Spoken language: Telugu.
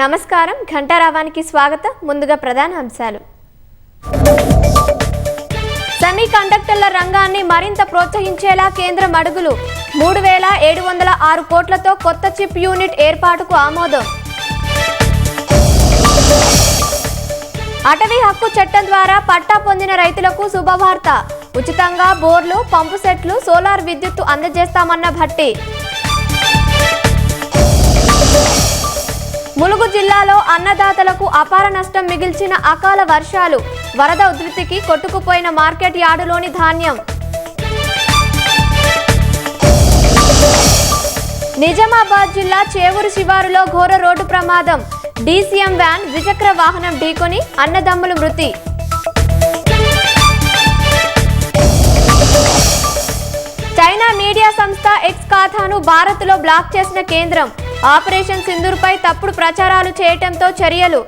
నమస్కారం, ఘంటారావానికి స్వాగతం. ముందుగా ప్రధాన అంశాలు. సెమీ కండక్టర్ల రంగాన్ని మరింత ప్రోత్సహించేలా కేంద్రం అడుగులు. 3706 కోట్లతో కొత్త చిప్ యూనిట్ ఏర్పాటుకు ఆమోదం. అటవీ హక్కు చట్టం ద్వారా పట్టా పొందిన రైతులకు శుభవార్త. ఉచితంగా బోర్లు, పంపు సెట్లు, సోలార్ విద్యుత్తు అందజేస్తామన్న భట్టి. ములుగు జిల్లాలో అన్నదాతలకు అపార నష్టం మిగిల్చిన అకాల వర్షాలు. వరద ఉధృతికి కొట్టుకుపోయిన మార్కెట్ యార్డులోని ధాన్యం. నిజామాబాద్ జిల్లా చేవూరు శివారులో ఘోర రోడ్డు ప్రమాదం. డీసీఎం వ్యాన్ ద్విచక్ర వాహనం ఢీకొని అన్నదమ్ములు మృతి. చైనా మీడియా సంస్థ ఎక్స్ ఖాతాను భారత్లో బ్లాక్ చేసిన కేంద్రం. ఆపరేషన్ సింధూర్పై తప్పుడు ప్రచారాలు చేయటంతో చర్యలు.